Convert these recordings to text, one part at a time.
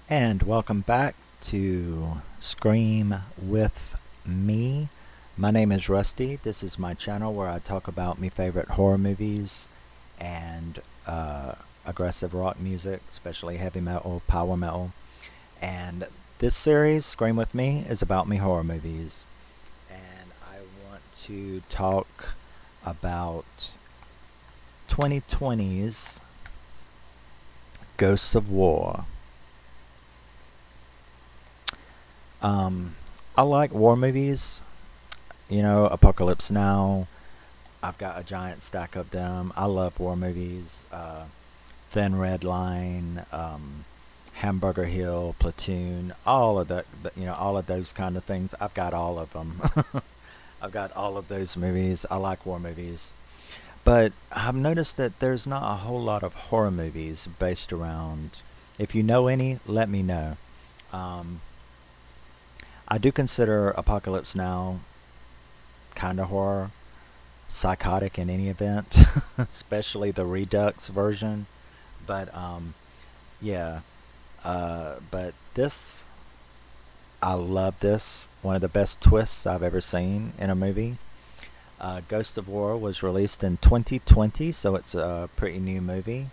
And welcome back to Scream with me. My name is Rusty. This is my channel where I talk about my favorite horror movies and aggressive rock music, especially heavy metal, power metal. And this series, Scream with Me, is about me horror movies. And I want to talk about 2020's Ghosts of War. Um, I like war movies. Apocalypse Now. I've got a giant stack of them. I love war movies. Thin Red Line, Hamburger Hill, Platoon, all of all of those kind of things. I've got all of them. I've got all of those movies. I like war movies. But I've noticed that there's not a whole lot of horror movies based around. If you know any, let me know. Um, I do consider Apocalypse Now kind of horror, psychotic in any event, especially the Redux version. But yeah, but this, I love this. One of the best twists I've ever seen in a movie. Ghost of War was released in 2020, so it's a pretty new movie.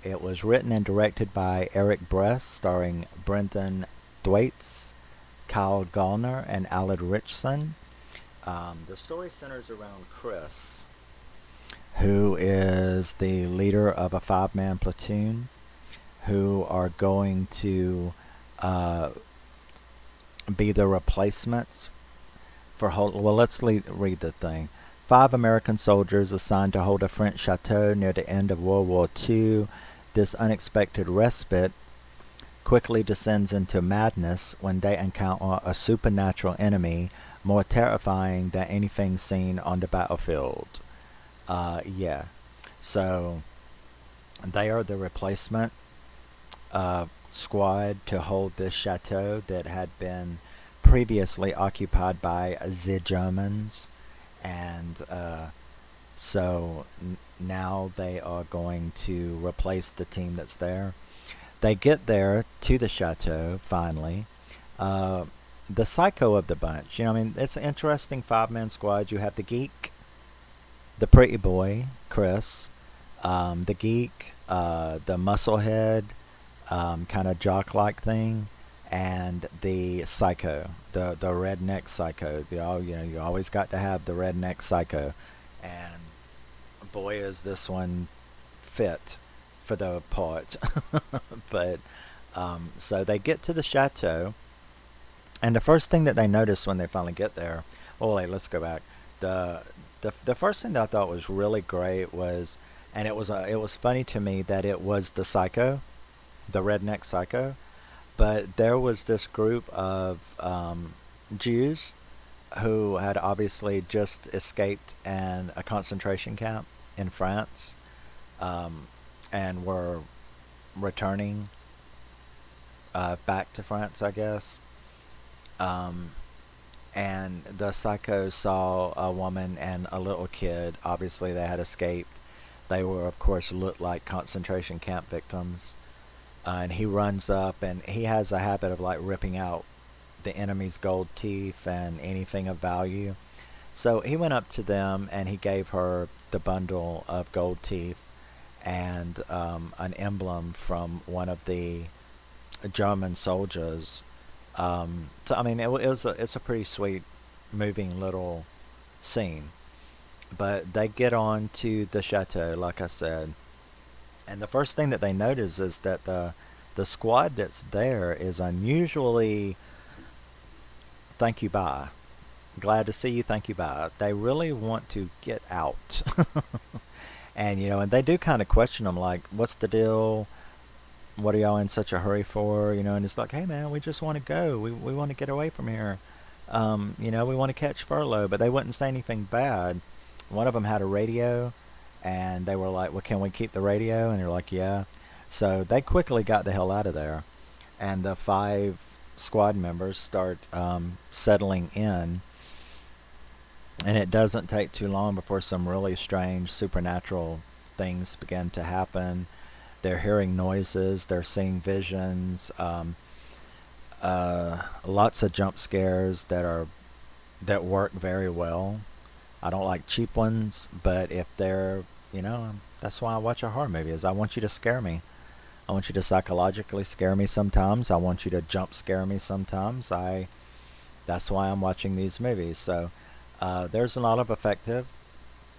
It was written and directed by Eric Bress, starring Brenton Thwaites, Kyle Gallner, and Aled Ritchson. The story centers around Chris, who is the leader of a five-man platoon who are going to uh, be the replacements for well, let's read the thing. Five American soldiers assigned to hold a French chateau near the end of World War II. This unexpected respite quickly descends into madness when they encounter a supernatural enemy more terrifying than anything seen on the battlefield. Yeah. So they are the replacement squad to hold this chateau that had been previously occupied by the Germans, and now they are going to replace the team that's there. They get there to the chateau finally. The psycho of the bunch. It's an interesting five-man squad. You have the geek, the pretty boy, Chris, the geek, the musclehead, kind of jock-like thing, and the psycho, the redneck psycho. You always got to have the redneck psycho, and boy, is this one fit for the part. But so they get to the chateau, and the first thing that they notice when they finally get there. Oh, wait, let's go back. The first thing that I thought was really great was, and it was funny to me that it was the psycho, the redneck psycho, but there was this group of Jews who had obviously just escaped a concentration camp in France, and were returning back to France, I guess. Um, and the psycho saw a woman and a little kid. Obviously, they had escaped. They were, of course, looked like concentration camp victims. And he runs up, and he has a habit of like ripping out the enemy's gold teeth and anything of value. So he went up to them and he gave her the bundle of gold teeth and an emblem from one of the German soldiers. It's a pretty sweet, moving little scene. But they get on to the chateau, like I said, and the first thing that they notice is that the squad that's there is unusually thank you bye. Glad to see you, thank you bye. They really want to get out. And they do kind of question them, like, what's the deal? What are y'all in such a hurry for? And it's like, hey man, we just want to go. We want to get away from here. We want to catch furlough, but they wouldn't say anything bad. One of them had a radio, and they were like, well, can we keep the radio? And they're like, yeah. So they quickly got the hell out of there, and the five squad members start settling in, and it doesn't take too long before some really strange supernatural things begin to happen. They're hearing noises. They're seeing visions. Lots of jump scares that work very well. I don't like cheap ones, but if they're, that's why I watch a horror movie. Is I want you to scare me. I want you to psychologically scare me sometimes. I want you to jump scare me sometimes. That's why I'm watching these movies. So there's a lot of effective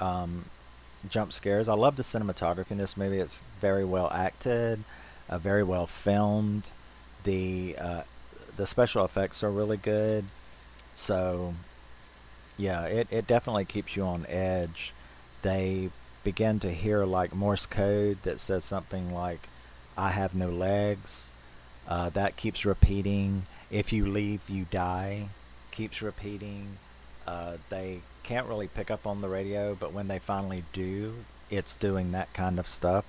um, jump scares. I love the cinematography in this movie. It's very well acted, very well filmed. The uh, the special effects are really good. So yeah, it definitely keeps you on edge. They begin to hear like Morse code that says something like, I have no legs. That keeps repeating. If you leave, you die. Keeps repeating. They can't really pick up on the radio, but when they finally do, it's doing that kind of stuff.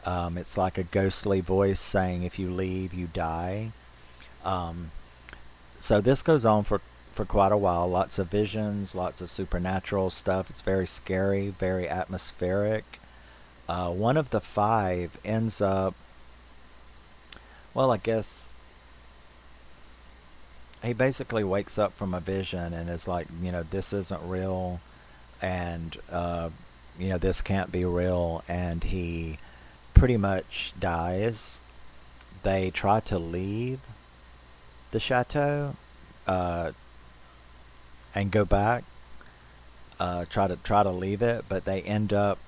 It's like a ghostly voice saying, if you leave, you die. Um, so this goes on for quite a while. Lots of visions, lots of supernatural stuff. It's very scary, very atmospheric. One of the five ends up, well, I guess he basically wakes up from a vision and is like, this isn't real, and this can't be real, and he pretty much dies. They try to leave the chateau uh, and go back, try to leave it, but they end up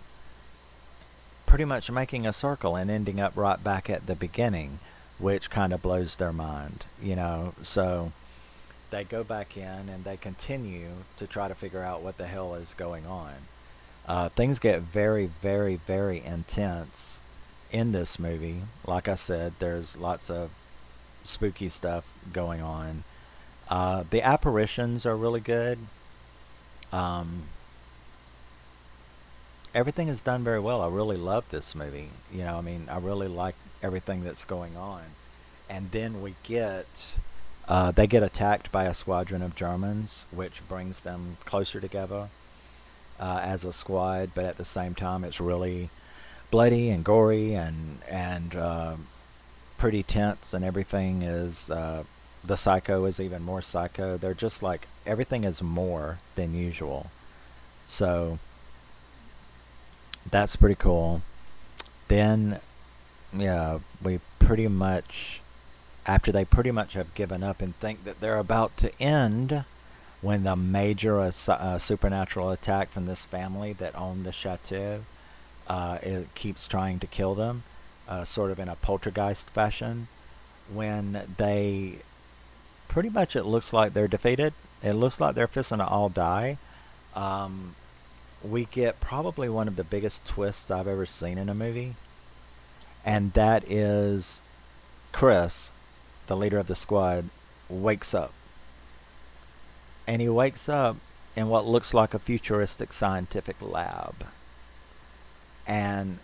pretty much making a circle and ending up right back at the beginning, which kind of blows their mind. So they go back in and they continue to try to figure out what the hell is going on. Things get very, very, very intense in this movie. Like I said, there's lots of spooky stuff going on. The apparitions are really good. Um, Everything is done very well. I really love this movie. I really like everything that's going on. And then they get attacked by a squadron of Germans, which brings them closer together as a squad. But at the same time, it's really bloody and gory and pretty tense, and everything is. The psycho is even more psycho. They're just like everything is more than usual. So that's pretty cool. Then, yeah, we pretty much, after they pretty much have given up and think that they're about to end, when the major supernatural attack from this family that owned the chateau, it keeps trying to kill them, sort of in a poltergeist fashion. When they pretty much, it looks like they're defeated. It looks like they're fixing to all die. Um, we get probably one of the biggest twists I've ever seen in a movie, and that is Chris, the leader of the squad, wakes up. And he wakes up in what looks like a futuristic scientific lab. And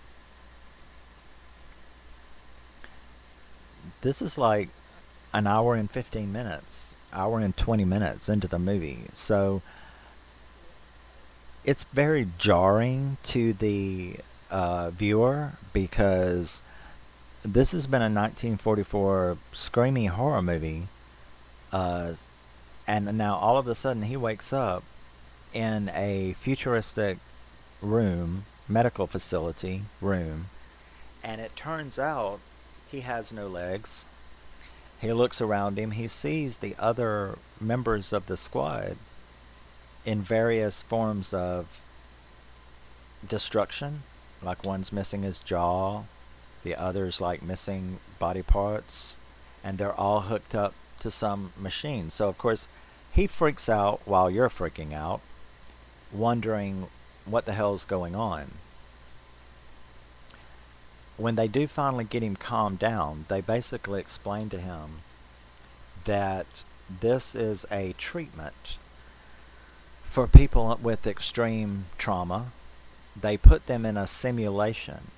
this is like an hour and 15 minutes, hour and 20 minutes into the movie. So it's very jarring to the viewer, because this has been a 1944 screamy horror movie, and now all of a sudden he wakes up in a futuristic room, medical facility room, and it turns out he has no legs. He looks around him. He sees the other members of the squad in various forms of destruction. Like one's missing his jaw, the other's like missing body parts, and they're all hooked up to some machine. So of course he freaks out while you're freaking out, wondering what the hell's going on. When they do finally get him calmed down, they basically explain to him that this is a treatment for people with extreme trauma. They put them in a simulation.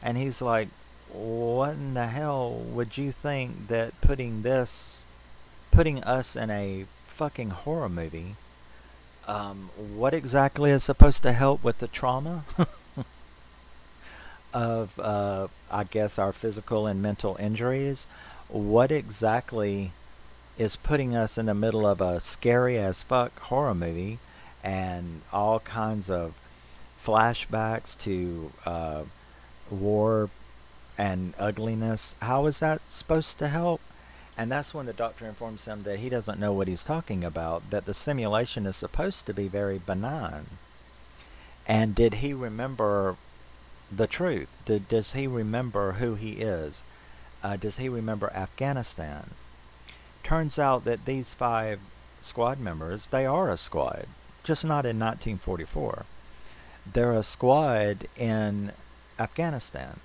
And he's like, what in the hell would you think that putting us in a fucking horror movie, what exactly is supposed to help with the trauma? of, I guess, our physical and mental injuries, what exactly is putting us in the middle of a scary as fuck horror movie and all kinds of flashbacks to war and ugliness? How is that supposed to help? And that's when the doctor informs him that he doesn't know what he's talking about, that the simulation is supposed to be very benign. And did he remember the truth? Does he remember who he is? Does he remember Afghanistan? Turns out that these 5 squad members, they are a squad, just not in 1944. They're a squad in Afghanistan.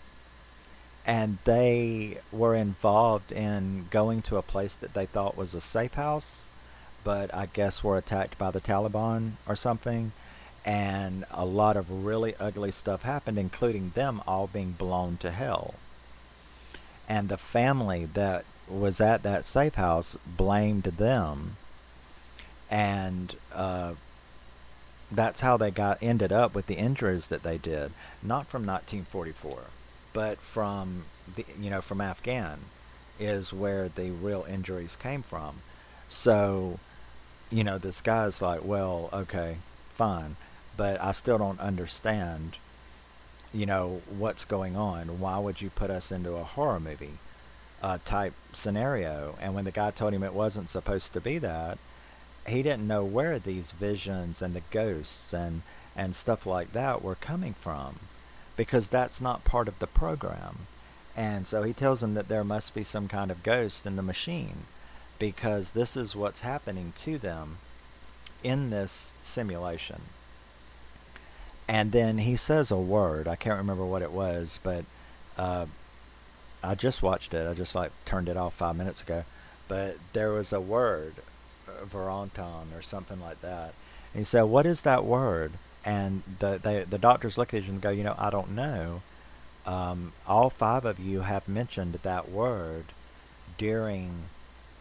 And they were involved in going to a place that they thought was a safe house, but I guess were attacked by the Taliban or something. And a lot of really ugly stuff happened, including them all being blown to hell. And the family that was at that safe house blamed them, and that's how they ended up with the injuries that they did, not from 1944, but from from Afghan is where the real injuries came from. So, this guy's like, well, okay, fine, but I still don't understand, what's going on. Why would you put us into a horror movie type scenario? And when the guy told him it wasn't supposed to be that, he didn't know where these visions and the ghosts and stuff like that were coming from, because that's not part of the program. And so he tells him that there must be some kind of ghost in the machine, because this is what's happening to them in this simulation. And then he says a word. I can't remember what it was, but I just watched it. I just turned it off 5 minutes ago. But there was a word, Veronton or something like that. And he said, "What is that word?" And the doctors look at each other and go, "I don't know. All 5 of you have mentioned that word during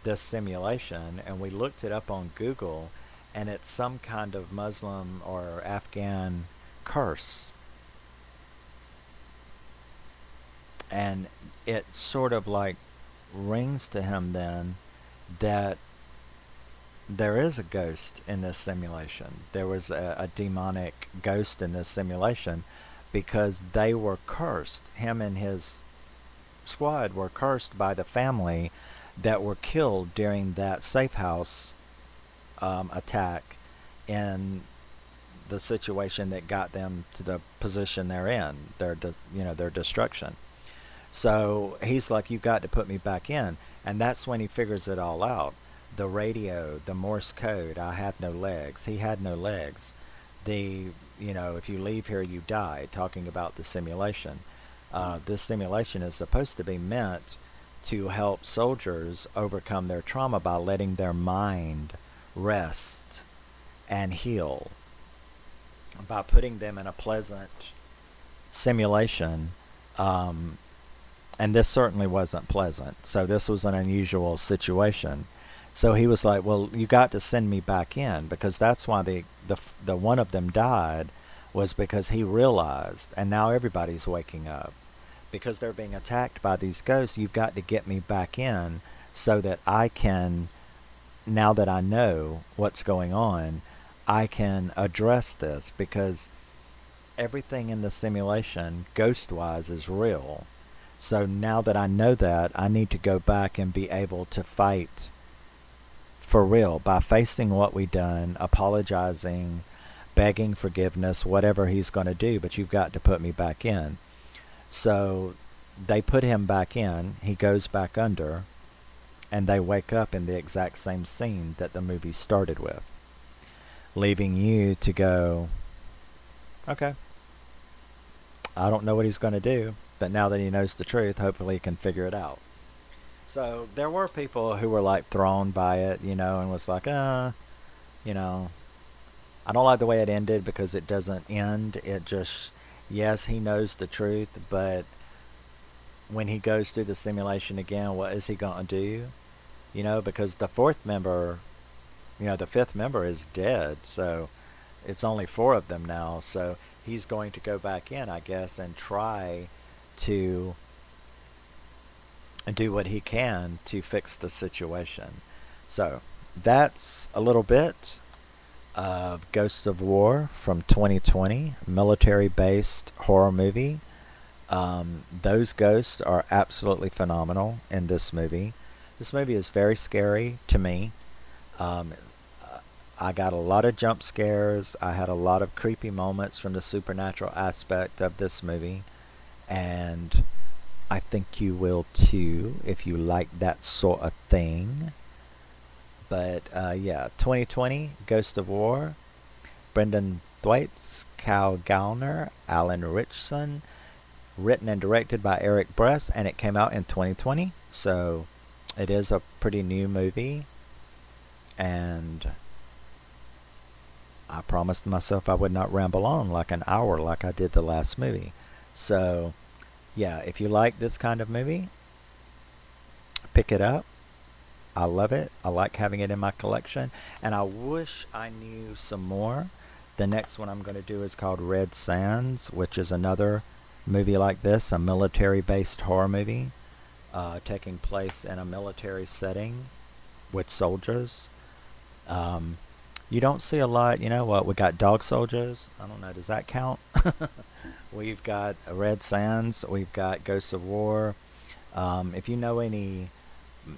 this simulation, and we looked it up on Google, and it's some kind of Muslim or Afghan curse." And it sort of rings to him then that there is a ghost in this simulation. There was a demonic ghost in this simulation, because they were cursed. Him and his squad were cursed by the family that were killed during that safe house attack, in the situation that got them to the position they're in, their destruction. So he's like, "You've got to put me back in." And that's when he figures it all out. The radio, the Morse code, "I have no legs." He had no legs. If you leave here, you die, talking about the simulation. This simulation is supposed to be meant to help soldiers overcome their trauma by letting their mind rest and heal, by putting them in a pleasant simulation. And this certainly wasn't pleasant. So this was an unusual situation. So he was like, "Well, you got to send me back in," because that's why the one of them died, was because he realized, and now everybody's waking up, because they're being attacked by these ghosts. You've got to get me back in so that I can, now that I know what's going on, I can address this, because everything in the simulation, ghost-wise, is real. So now that I know that, I need to go back and be able to fight for real by facing what we done, apologizing, begging forgiveness, whatever he's going to do, but you've got to put me back in. So they put him back in, he goes back under, and they wake up in the exact same scene that the movie started with, leaving you to go, okay, I don't know what he's going to do, but now that he knows the truth, hopefully he can figure it out. So there were people who were thrown by it, and was like, I don't like the way it ended, because it doesn't end. It just, yes, he knows the truth, but when he goes through the simulation again, what is he going to do? Because the 4th member, the 5th member is dead, so it's only 4 of them now. So he's going to go back in, I guess, and try to do what he can to fix the situation. So that's a little bit of Ghosts of War from 2020, military-based horror movie. Those ghosts are absolutely phenomenal in this movie. This movie is very scary to me. Um, I got a lot of jump scares. I had a lot of creepy moments from the supernatural aspect of this movie. And I think you will too if you like that sort of thing. But yeah, 2020, Ghost of War, Brenton Thwaites, Gallner, Alan Ritchson, written and directed by Eric Bress, and it came out in 2020. So it is a pretty new movie, and I promised myself I would not ramble on like an hour like I did the last movie. So yeah, if you like this kind of movie, pick it up. I love it. I like having it in my collection, and I wish I knew some more. The next one I'm going to do is called Red Sands, which is another movie like this, a military-based horror movie taking place in a military setting with soldiers. You don't see a lot. You know what? We got Dog Soldiers. I don't know. Does that count? We've got Red Sands. We've got Ghosts of War. If you know any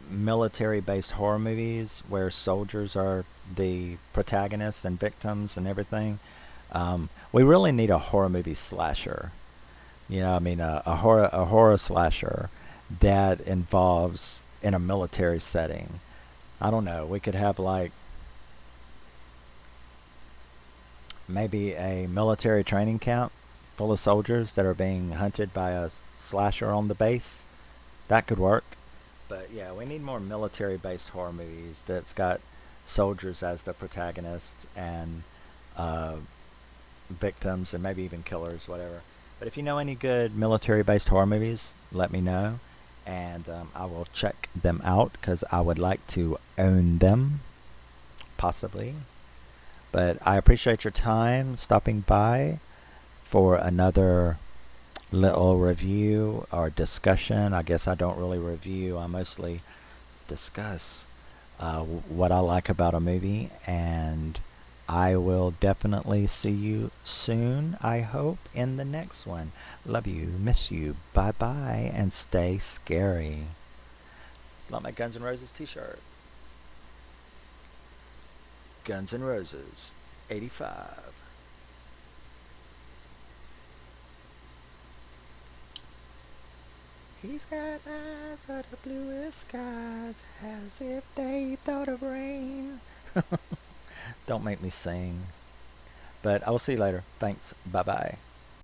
military-based horror movies where soldiers are the protagonists and victims and everything, we really need a horror movie slasher. You know, I mean, a horror slasher that involves in a military setting. I don't know. We could have like maybe a military training camp full of soldiers that are being hunted by a slasher on the base. That could work. But yeah, we need more military-based horror movies that's got soldiers as the protagonists and victims and maybe even killers, whatever. But if you know any good military-based horror movies, let me know, and I will check them out because I would like to own them, possibly. But I appreciate your time stopping by for another little review or discussion. I guess I don't really review. I mostly discuss what I like about a movie, and I will definitely see you soon, I hope, in the next one. Love you, miss you, bye-bye, and stay scary. It's not my Guns N' Roses t-shirt. Guns N' Roses, 85. He's got eyes of the bluest skies, as if they thought of rain. Don't make me sing. But I will see you later. Thanks. Bye-bye.